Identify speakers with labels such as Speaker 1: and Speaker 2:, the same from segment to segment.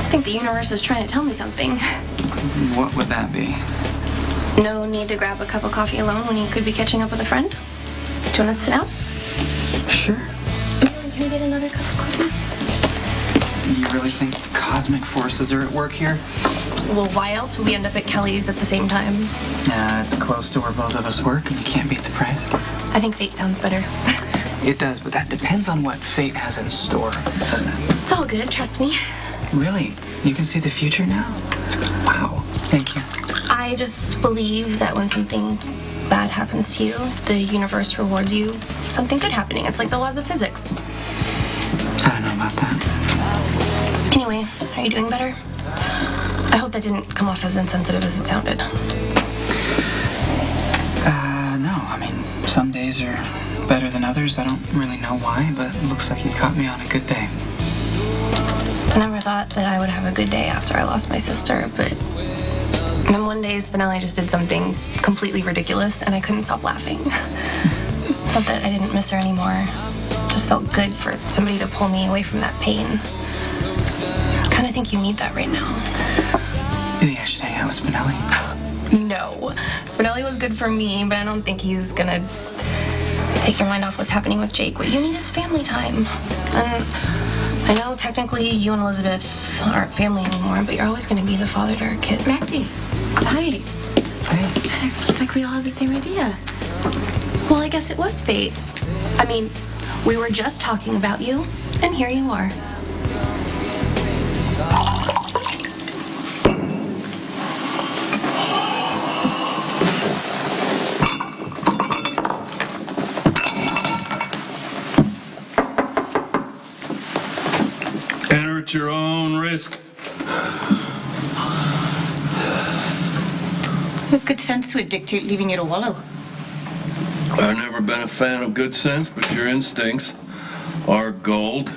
Speaker 1: I think the universe is trying to tell me something.
Speaker 2: What would that be?
Speaker 1: No need to grab a cup of coffee alone when you could be catching up with a friend. Do you want to sit down?
Speaker 2: Sure.
Speaker 1: Can we get another cup of coffee?
Speaker 2: You really think cosmic forces are at work here?
Speaker 1: Well, why else would we end up at Kelly's at the same time?
Speaker 2: It's close to where both of us work, and you can't beat the price.
Speaker 1: I think fate sounds better.
Speaker 2: It does, but that depends on what fate has in store, doesn't it?
Speaker 1: It's all good, trust me.
Speaker 2: Really? You can see the future now? Wow. Thank you.
Speaker 1: I just believe that when something bad happens to you, the universe rewards you something good happening. It's like the laws of physics.
Speaker 2: I don't know about that.
Speaker 1: Anyway, are you doing better? I hope that didn't come off as insensitive as it sounded.
Speaker 2: No. I mean, some days are better than others. I don't really know why, but it looks like you caught me on a good day.
Speaker 1: I never thought that I would have a good day after I lost my sister, but then one day Spinelli just did something completely ridiculous, and I couldn't stop laughing. It's not that I didn't miss her anymore. It just felt good for somebody to pull me away from that pain. I kind of think you need that right now.
Speaker 2: You think I should hang out with Spinelli?
Speaker 1: No. Spinelli was good for me, but I don't think he's gonna take your mind off what's happening with Jake. What you need is family time. And I know technically you and Elizabeth aren't family anymore, but you're always gonna be the father to our kids.
Speaker 3: Maxie, hi.
Speaker 2: Hey.
Speaker 3: It's like we all have the same idea.
Speaker 1: Well, I guess it was fate. I mean, we were just talking about you, and here you are.
Speaker 4: Enter at your own risk.
Speaker 5: Good sense would dictate leaving you to wallow.
Speaker 4: I've never been a fan of good sense, but your instincts are gold.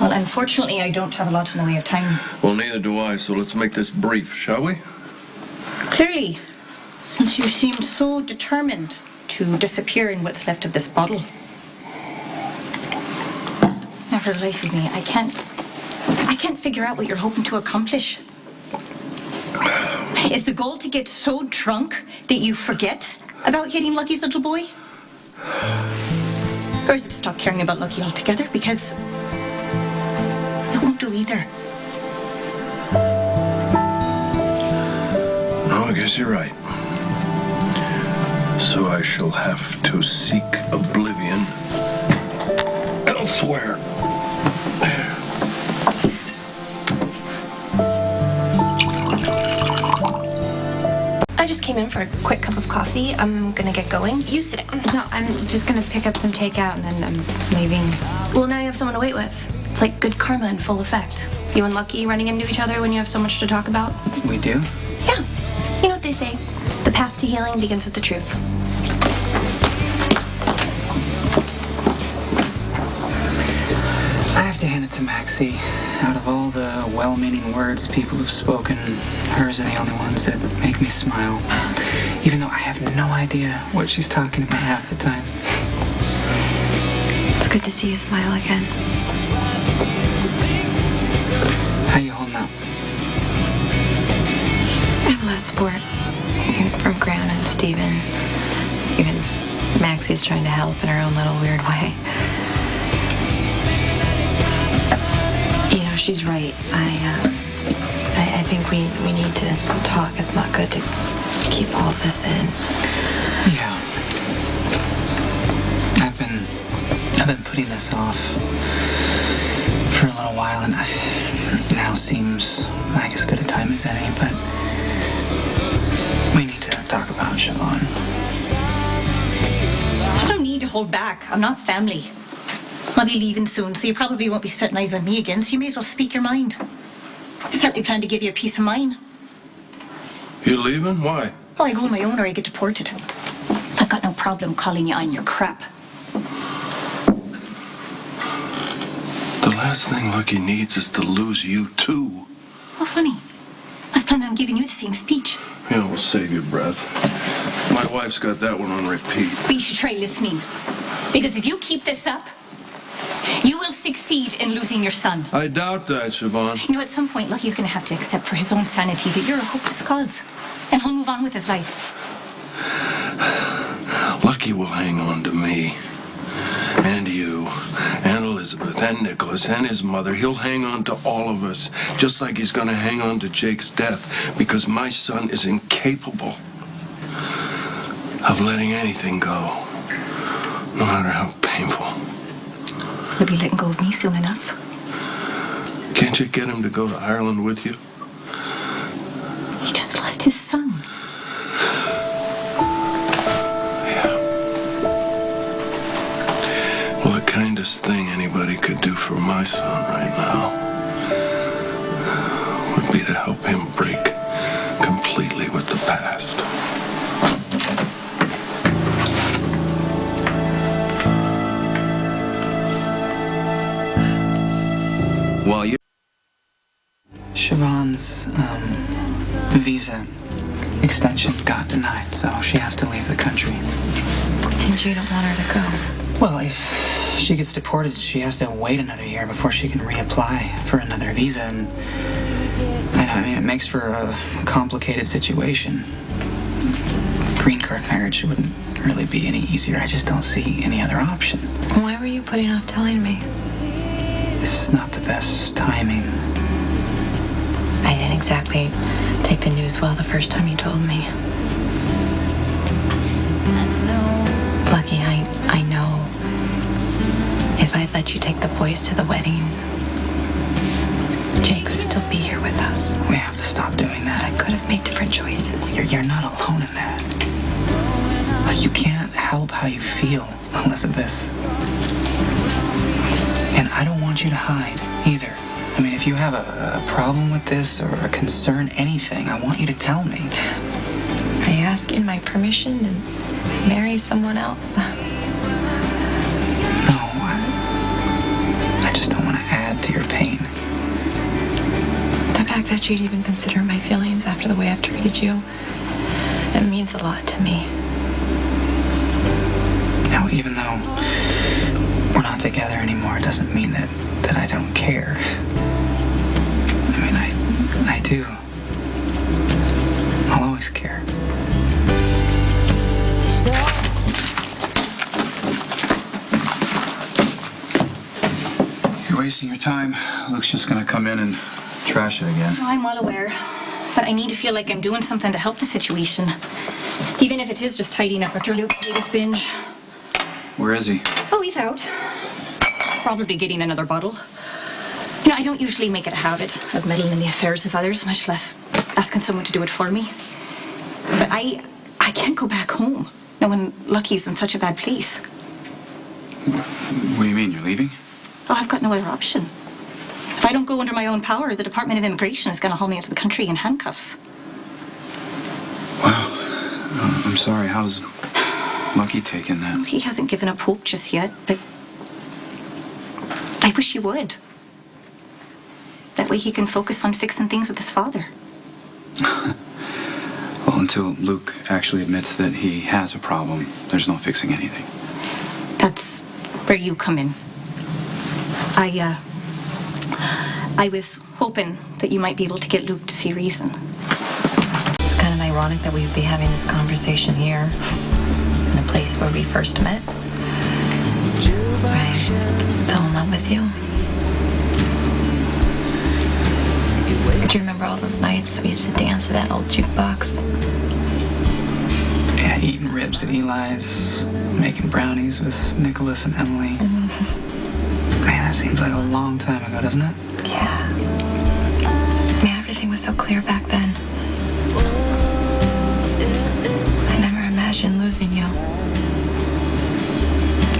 Speaker 5: Well, unfortunately, I don't have a lot in the way of time.
Speaker 4: Well, neither do I, so let's make this brief, shall we?
Speaker 5: Clearly, since you seem so determined to disappear in what's left of this bottle. Now, for the life of me, I can't figure out what you're hoping to accomplish. Is the goal to get so drunk that you forget about hitting Lucky's little boy? Or is it to stop caring about Lucky altogether? Because it won't do either.
Speaker 4: No, I guess you're right. So I shall have to seek oblivion elsewhere.
Speaker 1: I just came in for a quick cup of coffee. I'm gonna get going. You sit down.
Speaker 3: No, I'm just gonna pick up some takeout and then I'm leaving.
Speaker 1: Well, now you have someone to wait with. It's like good karma in full effect. You and Lucky running into each other when you have so much to talk about.
Speaker 2: We do?
Speaker 1: Yeah. You know what they say. The path to healing begins with the truth.
Speaker 2: I have to hand it to Maxie. Out of all the well-meaning words people have spoken, hers are the only ones that make me smile. Even though I have no idea what she's talking about half the time.
Speaker 3: It's good to see you smile again.
Speaker 2: How you holding up?
Speaker 3: I have a lot of support from Graham and Steven. Even Maxie's trying to help in her own little weird way. You know, she's right. I think we need to talk. It's not good to keep all of this in.
Speaker 2: Yeah. I've been putting this off for a little while, and now seems like as good a time as any, but we need to talk about Siobhan.
Speaker 5: There's no need to hold back. I'm not family. I'll be leaving soon, so you probably won't be setting eyes on me again, so you may as well speak your mind. I certainly plan to give you a piece of mind.
Speaker 4: You leaving? Why?
Speaker 5: Well, I go on my own or I get deported. I've got no problem calling you on your crap.
Speaker 4: The last thing Lucky needs is to lose you, too.
Speaker 5: Oh, funny. I was planning on giving you the same speech.
Speaker 4: Yeah, we'll save your breath. My wife's got that one on repeat.
Speaker 5: But you should try listening. Because if you keep this up, you will succeed in losing your son.
Speaker 4: I doubt that, Siobhan.
Speaker 5: You know, at some point, Lucky's going to have to accept for his own sanity that you're a hopeless cause. And he'll move on with his life.
Speaker 4: Lucky will hang on to me. And you. And Elizabeth. And Nikolas. And his mother. He'll hang on to all of us. Just like he's going to hang on to Jake's death. Because my son is incapable of letting anything go. No matter how painful.
Speaker 5: He'll be letting go of me soon enough.
Speaker 4: Can't you get him to go to Ireland with you?
Speaker 5: He just lost his son.
Speaker 4: Yeah. Well, the kindest thing anybody could do for my son right now would be to help him break completely with the past.
Speaker 2: While you... Siobhan's, visa extension got denied, so she has to leave the country.
Speaker 3: And you don't want her to go?
Speaker 2: Well, if she gets deported, she has to wait another year before she can reapply for another visa, and I mean, it makes for a complicated situation. Green card marriage wouldn't really be any easier. I just don't see any other option.
Speaker 3: Why were you putting off telling me?
Speaker 2: It's not the best timing.
Speaker 3: I didn't exactly take the news well the first time you told me. Lucky, I know if I'd let you take the boys to the wedding, Jake would still be here with us.
Speaker 2: We have to stop doing that.
Speaker 3: I could have made different choices.
Speaker 2: You're not alone in that. Like, you can't help how you feel, Elizabeth. And I don't want you to hide, either. I mean, if you have a problem with this or a concern, anything, I want you to tell me.
Speaker 3: Are you asking my permission to marry someone else?
Speaker 2: No, I just don't want to add to your pain.
Speaker 3: The fact that you'd even consider my feelings after the way I've treated you, it means a lot to me.
Speaker 2: Now, even though we're not together anymore, it doesn't mean that I don't care. I mean, I do. I'll always care.
Speaker 6: You're wasting your time. Luke's just gonna come in and trash it again.
Speaker 5: I'm well aware, but I need to feel like I'm doing something to help the situation. Even if it is just tidying up after Luke's latest binge.
Speaker 6: Where is he?
Speaker 5: Oh, he's out. Probably getting another bottle. You know, I don't usually make it a habit of meddling in the affairs of others, much less asking someone to do it for me. But I can't go back home knowing Lucky's in such a bad place.
Speaker 6: What do you mean, you're leaving?
Speaker 5: Oh, I've got no other option. If I don't go under my own power, the Department of Immigration is going to haul me into the country in handcuffs.
Speaker 6: Wow. I'm sorry. How's Lucky taking that?
Speaker 5: He hasn't given up hope just yet, but I wish he would. That way he can focus on fixing things with his father.
Speaker 6: Well, until Luke actually admits that he has a problem, there's no fixing anything.
Speaker 5: That's where you come in. I was hoping that you might be able to get Luke to see reason.
Speaker 3: It's kind of ironic that we'd be having this conversation here, in the place where we first met. I fell in love with you. Do you remember all those nights we used to dance at that old jukebox?
Speaker 2: Yeah, eating ribs at Eli's, making brownies with Nikolas and Emily. Man, that seems like a long time ago, doesn't it?
Speaker 3: Yeah. Yeah, everything was so clear back then. I never imagined losing you.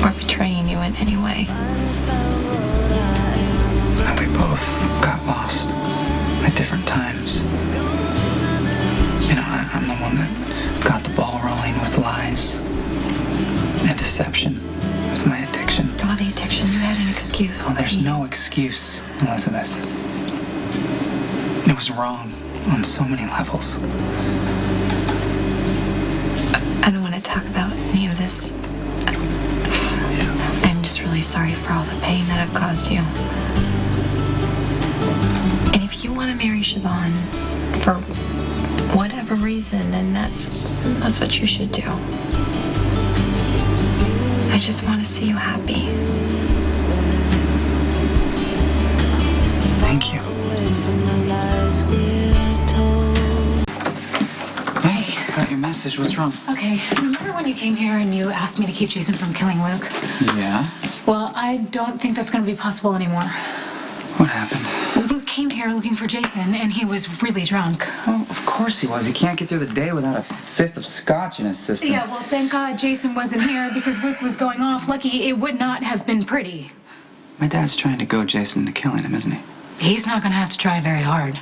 Speaker 3: Or betraying you in any way.
Speaker 2: And we both got lost at different times. You know, I'm the one that got the ball rolling with lies and deception with my addiction.
Speaker 3: Oh, the addiction, you had an excuse.
Speaker 2: Oh, there's no excuse, Elizabeth. It was wrong on so many levels.
Speaker 3: I don't want to talk about any of this. I'm just really really sorry for all the pain that I've caused you. And if you want to marry Siobhan for whatever reason, then that's what you should do. I just want to see you happy.
Speaker 2: Thank you. Hey, got your message. What's wrong?
Speaker 7: Okay, remember when you came here and you asked me to keep Jason from killing Luke?
Speaker 2: Yeah?
Speaker 7: Well, I don't think that's going to be possible anymore.
Speaker 2: What happened?
Speaker 7: Luke came here looking for Jason, and he was really drunk.
Speaker 2: Oh, of course he was. He can't get through the day without a fifth of scotch in his system.
Speaker 7: Yeah, well, thank God Jason wasn't here because Luke was going off. Lucky it would not have been pretty.
Speaker 2: My dad's trying to goad Jason into killing him, isn't he?
Speaker 7: He's not going to have to try very hard.